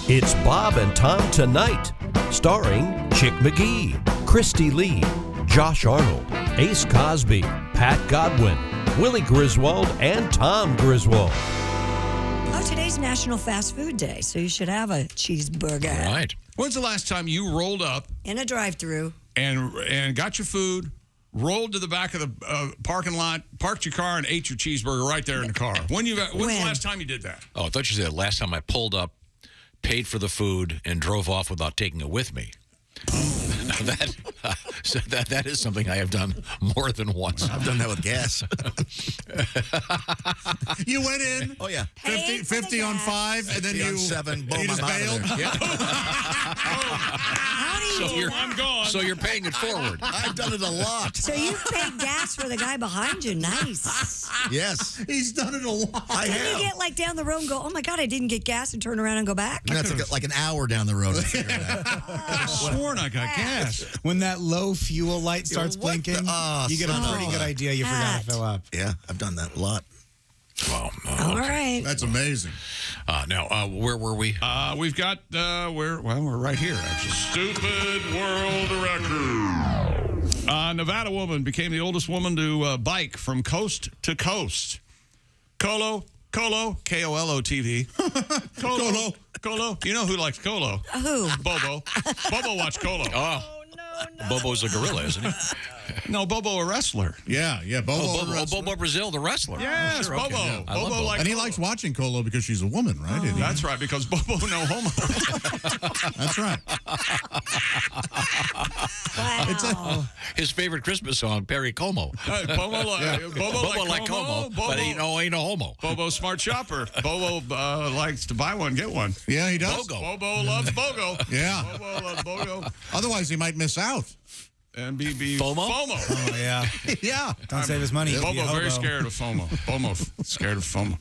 It's Bob and Tom Tonight, starring Chick McGee, Kristi Lee, Josh Arnold, Ace Cosby, Pat Godwin, Willie Griswold, and Tom Griswold. Oh, today's National Fast Food Day, so you should have a cheeseburger. All right. When's the last time you rolled up In a drive-thru. and got your food, rolled to the back of the parking lot, parked your car, and ate your cheeseburger right there in the car? When's the last time you did that? Oh, I thought you said last time I pulled up, paid for the food, and drove off without taking it with me. That is something I have done more than once. I've done that with gas. You went in. Oh, yeah. 50 on 5, and then 50 on you 7. Boom, you just I'm out of bailed. there. Yeah. How do you I'm gone. So you're paying it forward. I've done it a lot. So you paid gas for the guy behind you. Nice. Yes. He's done it a lot. I Can have. you get like down the road and go, oh my God, I didn't get gas, and turn around and go back? And that's like an hour down the road. To figure it out. I sworn I got gas. When that low fuel light starts what the- blinking, you get a son pretty of good a- idea you forgot to fill up. Yeah, I've done that a lot. Wow. All right. That's amazing. Now, where were we? We've got, we're right here, actually. Stupid world record. Nevada woman became the oldest woman to bike from coast to coast. Colo, K-O-L-O TV. Colo. You know who likes Colo? Who? Bobo. Bobo watched Colo. Oh, Bobo's a gorilla, isn't he? No, Bobo a wrestler. Yeah, Bobo. Bobo Brazil, the wrestler. Yes, Sure, Bobo. okay, yeah. I love Bobo likes And he Colo. likes watching Colo because she's a woman, right? Isn't he? That's right, because Bobo no homo. That's right. Wow. His favorite Christmas song, Perry Como. Bobo like Como, but ain't no homo. Bobo smart shopper. Bobo likes to buy one, get one. Yeah, he does. Bogo. Bobo loves Bogo. Yeah. Bobo loves Bogo. Otherwise, he might miss out. And be FOMO? Oh, yeah. Yeah. Don't save his money. Bobo very scared of FOMO. Bobo scared of FOMO.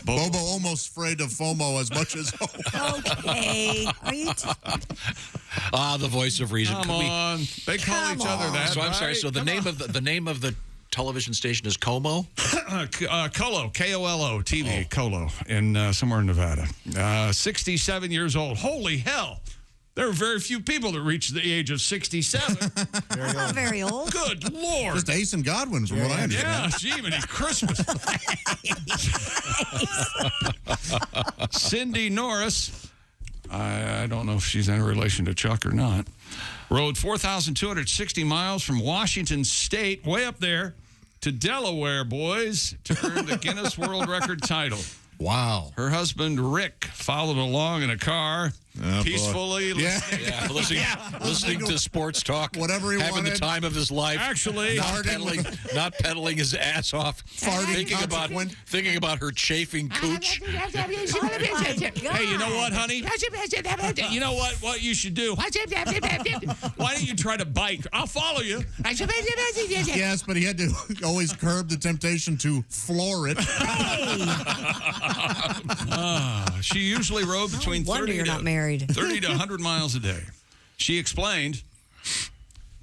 Bobo almost afraid of FOMO as much as Okay. Are you... The voice of reason. Come on. They call each other that. So I'm sorry. right? So the name of the television station is Como. Colo, K-O-L-O, TV, Colo, in somewhere in Nevada. 67 years old. Holy hell. There are very few people that reach the age of 67. That's not very old. Good Lord. just Ace and Godwin, from what I understand. Yeah, Jiminy Christmas. Cindy Norris, I don't know if she's in relation to Chuck or not, rode 4,260 miles from Washington State, way up there, to Delaware, boys, to earn the Guinness World Record title. Wow. Her husband, Rick, followed along in a car, peacefully listening. Yeah, listening to sports talk. Whatever he having wanted. the time of his life. Actually, not pedaling his ass off. Thinking about her chafing cooch. hey, you know what, honey? You know what you should do? Why don't you try to bike? I'll follow you. Yes, but he had to always curb the temptation to floor it. She usually rode between wonder 30 you're to not married. 30 to 100 miles a day. She explained,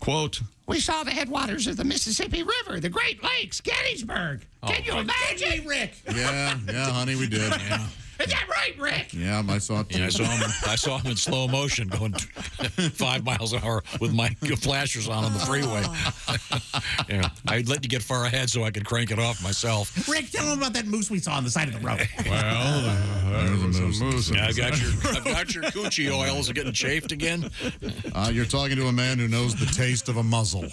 quote, "We saw the headwaters of the Mississippi River, the Great Lakes, Gettysburg. Can you imagine, Rick? Yeah, honey, we did. Yeah. Is that right, Rick? Yeah, I saw it too. Yeah, I saw him in slow motion going 5 miles an hour with my flashers on the freeway. I'd let you get far ahead so I could crank it off myself. Rick, tell him about that moose we saw on the side of the road. well, there's a moose. Yeah, I've got your coochie oils getting chafed again. You're talking to a man who knows the taste of a muzzle.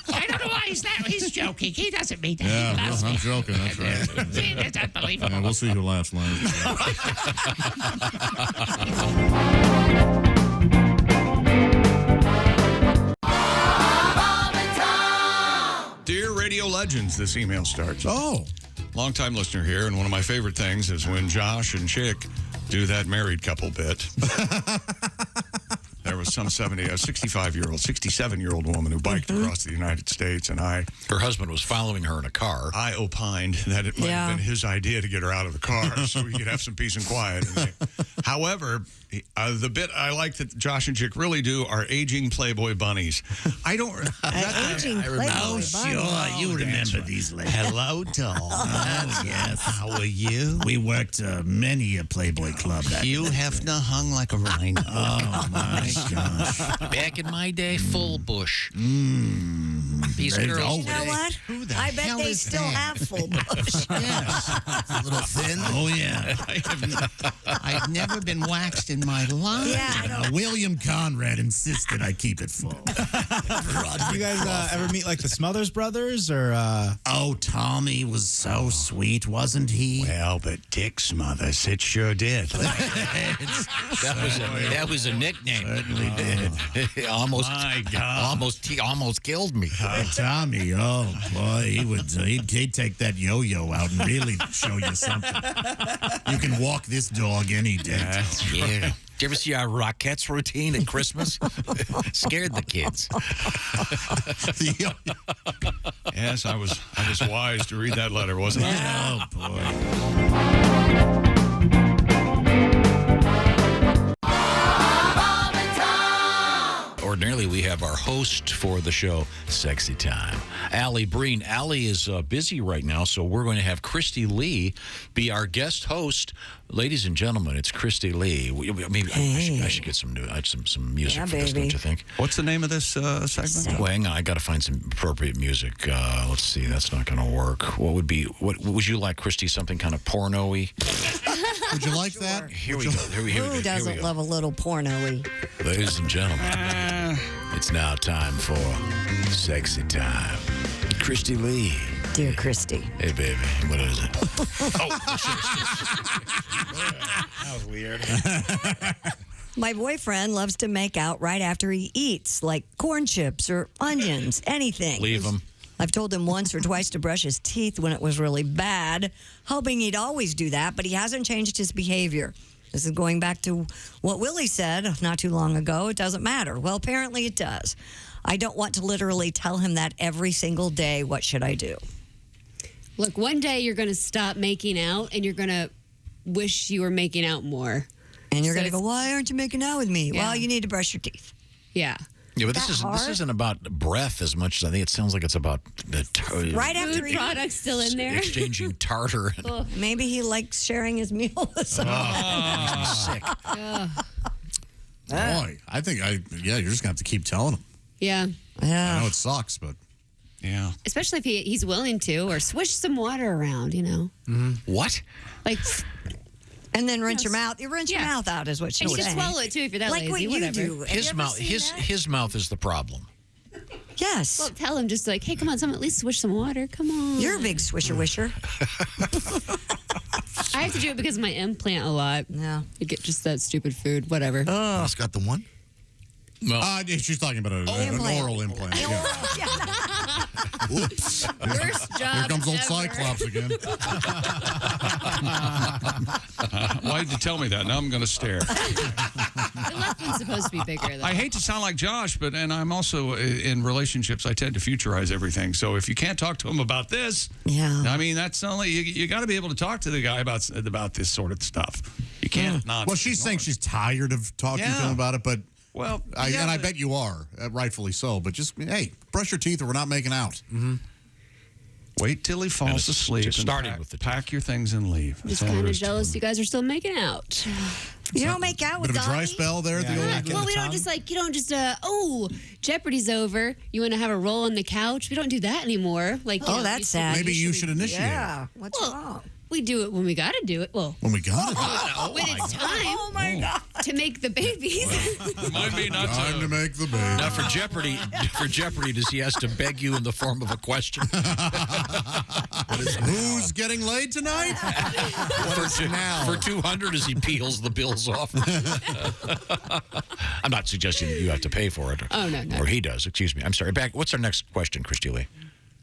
I don't know why he's joking. He doesn't mean that. Yeah, He loves I'm me. joking. That's right. See, that's unbelievable. Yeah, we'll see who laughs last. Dear Radio Legends, this email starts. Oh. Longtime listener here, and one of my favorite things is when Josh and Chick do that married couple bit. There was some 65-year-old, 67-year-old woman who biked across the United States, and Her husband was following her in a car. I opined that it might have been his idea to get her out of the car so we could have some peace and quiet. And they However, the bit I like that Josh and Chick really do are aging Playboy bunnies. I don't. Aging Playboy Oh, bunny. sure. You remember these ladies. Hello, doll. Oh, yes. How are you? We worked many a Playboy club. You have not hung like a rhino. Oh, my gosh. Back in my day, full bush. These There's girls. You know what? I bet they still have full bush. Yes. It's a little thin. Oh, yeah. I've never been waxed in my life. Yeah, I know. William Conrad insisted I keep it full. You guys ever meet like the Smothers Brothers or? Oh, Tommy was so sweet, wasn't he? Well, but Dick Smothers, it sure did. That was a nickname. Certainly did. almost, My God. he almost killed me. Tommy, oh boy, he'd take that yo-yo out and really show you something. You can walk this dog any day. Yeah. Did you ever see our Rockettes routine at Christmas? Scared the kids. Yes, I was wise to read that letter, wasn't I? Oh boy. Ordinarily, we have our host for the show, Sexy Time, Alli Breen. Alli is busy right now, so we're going to have Kristi Lee be our guest host. Ladies and gentlemen, it's Kristi Lee. Maybe I should get some music for this, don't you think? What's the name of this segment? Well, hang on, I got to find some appropriate music. Let's see, that's not going to work. What would you like, Kristi? Something kind of porno-y? Would you like that? Here we go. Who doesn't love a little porno-y? Ladies and gentlemen, it's now time for Sexy Time. Kristi Lee. Dear Kristi. Hey, baby, what is it? That was weird. My boyfriend loves to make out right after he eats, like corn chips or onions, anything. Leave him. I've told him once or twice to brush his teeth when it was really bad, hoping he'd always do that, but he hasn't changed his behavior. This is going back to what Willie said not too long ago. It doesn't matter. Well, apparently it does. I don't want to literally tell him that every single day. What should I do? Look, one day you're going to stop making out and you're going to wish you were making out more. And you're So going to go, why aren't you making out with me? Yeah. Well, you need to brush your teeth. Yeah. Yeah, but That this hard? isn't about breath as much as I think it sounds like it's about Right after Food he products still in there. exchanging tartar. And, Maybe he likes sharing his meal with someone. sick. Boy, I think you're just gonna have to keep telling him. Yeah. I Yeah. know it sucks, but Yeah. Especially if he's willing to, or swish some water around, you know. What? Like, And then rinse your mouth. You rinse your Yeah. mouth out is what and she's you can saying. swallow it too if you're that Like lazy. what you whatever. do. Have you His ever mouth. seen that? His mouth is the problem. Yes. Well, tell him just like, hey, come on, someone at least swish some water. Come on. You're a big swisher wisher. I have to do it because of my implant a lot. Yeah. You get just that stupid food, whatever. It's got the one. she's talking about an Implant. oral implant. Yeah. Oops. Worst job Here comes old ever. Cyclops again. Why did you tell me that? Now I'm going to stare. The left one's supposed to be bigger, though. I hate to sound like Josh, and I'm also in relationships. I tend to futurize everything. So if you can't talk to him about this, Yeah. I mean that's only you got to be able to talk to the guy about this sort of stuff. You can't not. Well, she's saying she's tired of talking to Yeah. him about it, but well, and I but- bet you are, rightfully so. But just hey, brush your teeth, or we're not making out. Wait till he falls it's asleep. just and starting pack, with the pack your things and leave. Just That's all kind there of is to jealous it. you guys are still making out. You don't make out with Bit of a dry Donnie? spell there. At the old, Well, we don't just like, you don't just, Jeopardy's over. You want to have a roll on the couch? We don't do that anymore. Like, you Oh, know, that's used to- sad. Maybe you should initiate Yeah. What's Well, wrong? we do it when we got to do it. Well, when we got it. when it's time to make the babies. Remind me not Time to make the baby. Now for Jeopardy, does he has to beg you in the form of a question? Who's getting laid tonight? For 200 as he peels the bills off. I'm not suggesting that you have to pay for it. Oh, no. Or he does. Excuse me. I'm sorry. Back. What's our next question, Kristi Lee?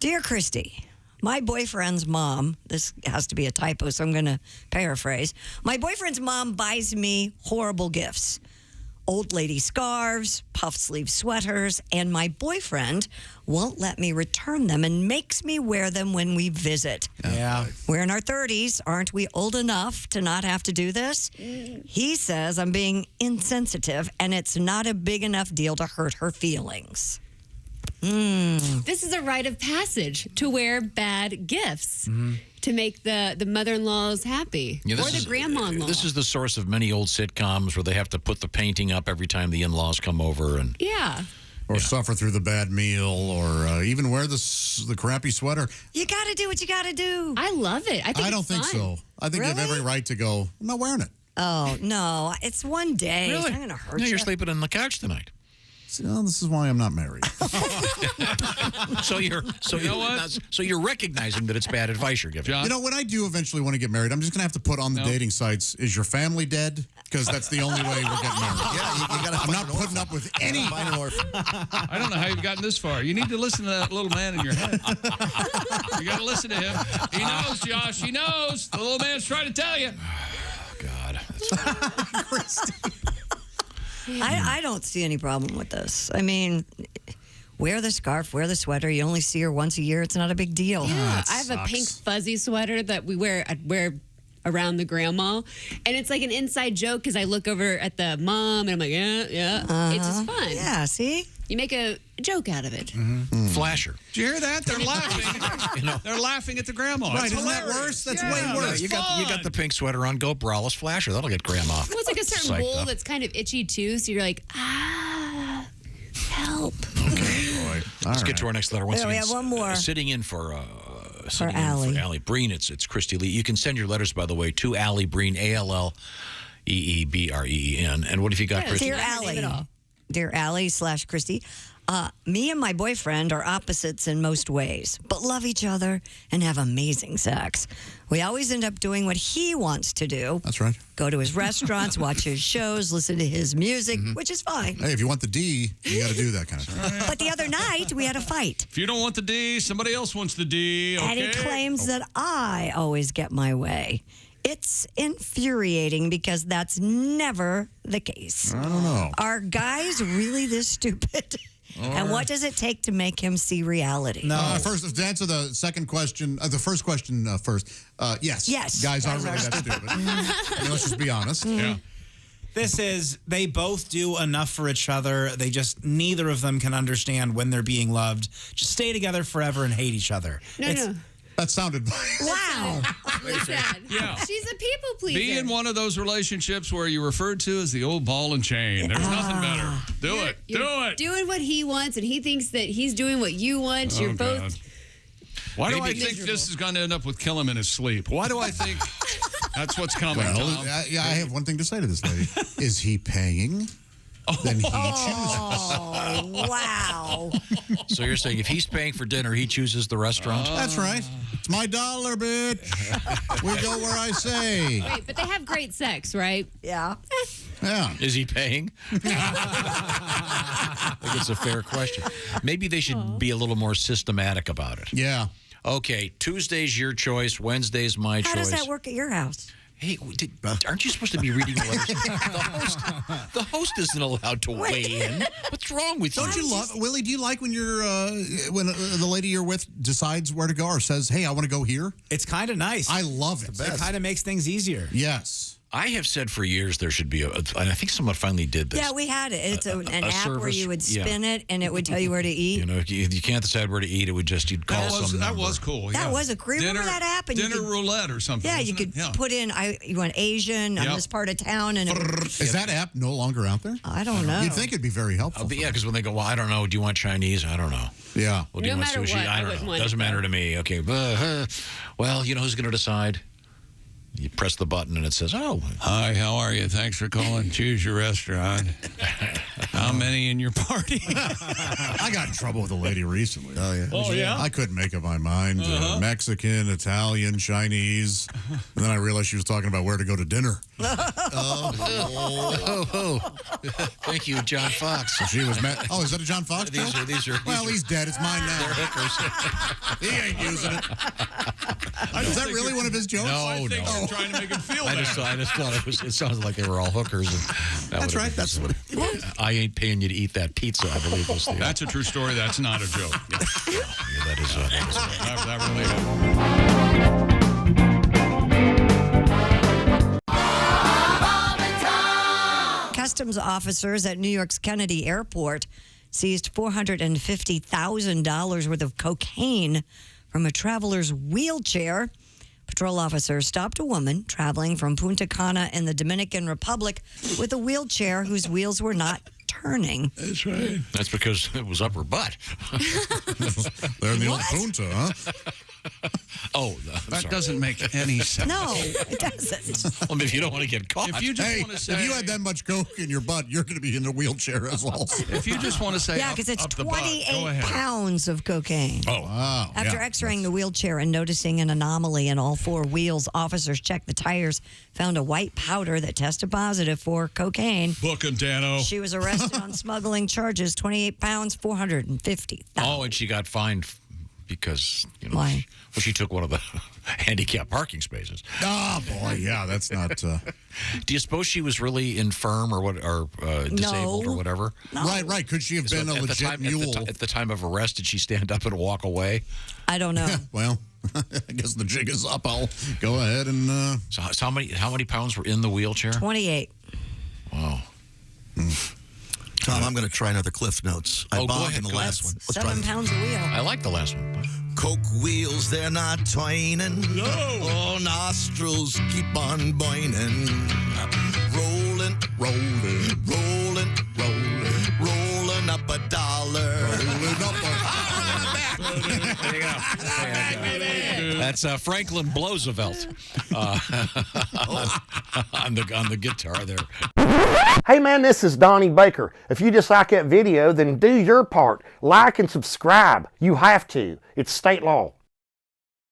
Dear Kristi, my boyfriend's mom, this has to be a typo, so I'm going to paraphrase. My boyfriend's mom buys me horrible gifts. old lady scarves, puff sleeve sweaters, and my boyfriend won't let me return them and makes me wear them when we visit. Yeah. We're in our 30s. Aren't we old enough to not have to do this? He says I'm being insensitive and it's not a big enough deal to hurt her feelings. This is a rite of passage to wear bad gifts to make the mother-in-laws happy or the grandma-in-law. This is the source of many old sitcoms where they have to put the painting up every time the in-laws come over. And Or suffer through the bad meal, or even wear the crappy sweater. You got to do what you got to do. I love it. I don't it's think fun. so. I think you have every right to go, I'm not wearing it. Oh, no. It's one day. Really? It's not going to hurt No, you. you're sleeping on the couch tonight. So, this is why I'm not married. So you're recognizing that it's bad advice you're giving. John? You know, when I do eventually want to get married, I'm just going to have to put on the dating sites, is your family dead? Because that's the only way we'll get married. Yeah, you got to. I'm not putting up with any. Find an orphan. I don't know how you've gotten this far. You need to listen to that little man in your head. You got to listen to him. He knows, Josh. He knows. The little man's trying to tell you. Oh, God. I don't see any problem with this. I mean, wear the scarf, wear the sweater. You only see her once a year. It's not a big deal. Yeah, I have a pink fuzzy sweater that I wear around the grandma, and it's like an inside joke because I look over at the mom and I'm like, yeah. It's just fun. Yeah, see? You make a joke out of it. Flasher. Did you hear that? They're laughing. They're laughing at the grandma. Right, It's isn't that hilarious. worse? That's Yeah, way worse. You got the pink sweater on. Go braless flasher. That'll get grandma. Well, it's like a certain psyched bowl up. that's kind of itchy too, so you're like, help. Let's get to our next letter. Once Yeah, we again, have one more. Sitting in for Alli. Alli Breen. It's Kristi Lee. You can send your letters, by the way, to Alli Breen, ALLEEBREEN. And what have you got, Kristi? Dear Not her name at Alli. all. Dear Alli / Kristi, me and my boyfriend are opposites in most ways, but love each other and have amazing sex. We always end up doing what he wants to do. That's right. Go to his restaurants, watch his shows, listen to his music, which is fine. Hey, if you want the D, you got to do that kind of thing. But the other night, we had a fight. If you don't want the D, somebody else wants the D. Okay? And he claims that I always get my way. It's infuriating because that's never the case. I don't know. Are guys really this stupid? And what does it take to make him see reality? No. First, to answer the second question, the first question first. Yes. Yes. Guys are really that stupid. I mean, let's just be honest. Yeah. This is, they both do enough for each other. They just, neither of them can understand when they're being loved. Just stay together forever and hate each other. No. That sounded. Wow. Really sad. Yeah. She's a people pleaser. Be in one of those relationships where you're referred to as the old ball and chain. There's nothing better. Do it. Do it. Doing what he wants, and he thinks that he's doing what you want. You're both. God. Why do I Maybe think miserable. this is going to end up with kill him in his sleep? Why do I think that's what's coming? Well, Tom? I have one thing to say to this lady. Is he paying? Then he chooses. Oh, wow. So you're saying if he's paying for dinner, he chooses the restaurant? That's right. It's my dollar, bitch. We go where I say. Wait, but they have great sex, right? Yeah. Yeah. Is he paying? I think it's a fair question. Maybe they should be a little more systematic about it. Yeah. Okay, Tuesday's your choice, Wednesday's my How choice. does that work at your house? Hey, aren't you supposed to be reading the letters? The host isn't allowed to weigh in. What's wrong with you? Don't you love Willie? Do you like when you're when the lady you're with decides where to go or says, "Hey, I want to go here"? It's kind of nice. I love it. It kind of makes things easier. Yes. I have said for years there should be and I think someone finally did this. Yeah, we had it. It's an app where service, you would yeah. spin it and it would tell you where to eat. You know, if you can't decide where to eat, it would you'd call some That number. was cool. That yeah. was a great. Remember that app? And you dinner could- roulette or something. Yeah, you wasn't could it? put in you want Asian on Yep. this part of town, and it would, Is that app no longer out there? I don't know. You'd think it'd be very helpful. Yeah, because when they go, well, I don't know. Do you want Chinese? I don't know. Yeah. Well, do you No want matter sushi? what, I I don't wouldn't know. want it, Doesn't matter though. to me. Okay. Well, you know who's going to decide? You press the button and it says, "Oh, Hi, how are you? Thanks for calling. Choose your restaurant. How many in your party? I got in trouble with a lady recently. Oh yeah. Oh, yeah? I couldn't make up my mind. Mexican, Italian, Chinese, and then I realized she was talking about where to go to dinner. thank you, John Fox." So she was mad. Oh, is that a John Fox? These joke? are. Well, he's dead. It's mine now. They're hookers. He ain't using it. Is that really what one of his jokes? I think they're trying to make him feel bad. I just thought it sounded like they were all hookers. And That's right. That's what it was. I ain't paying you to eat that pizza, I believe was the. That's a true story. That's not a joke. Yeah. Yeah, that is. That really happened. Customs officers at New York's Kennedy Airport seized $450,000 worth of cocaine from a traveler's wheelchair. Patrol officers stopped a woman traveling from Punta Cana in the Dominican Republic with a wheelchair whose wheels were not turning. That's right. That's because it was up her butt. They're in the old Punta, huh? Oh, that doesn't make any sense. No, it doesn't. Well, if you don't want to get caught. If you just want to say, if you had that much coke in your butt, you're going to be in a wheelchair as well. If you just want to say, Yeah, because it's up the butt, go 28 ahead. pounds of cocaine. Oh, Wow. After x-raying the wheelchair and noticing an anomaly in all four wheels, officers checked the tires, found a white powder that tested positive for cocaine. Book him, Dano. She was arrested on smuggling charges, 28 pounds, $450,000. Oh, and she got fined because, Why? She took one of the handicapped parking spaces. Oh, boy. Yeah, that's not. Do you suppose she was really infirm or disabled or whatever? No. Right. Could she have been a legit mule? At the time of arrest, did she stand up and walk away? I don't know. Well, I guess the jig is up. I'll go ahead and. So how many pounds were in the wheelchair? 28. Wow. Tom, I'm going to try another Cliff Notes. I Go bombed ahead, in the go last one. Let's try 7 this. pounds a wheel. I like the last one. Coke wheels, they're not twining. No. Oh, nostrils keep on boining. Rolling, rolling up a dollar. There you go. That's Franklin Bloosevelt on the guitar there. Hey man, this is Donnie Baker. If you just like that video, then do your part. Like and subscribe. You have to. It's state law.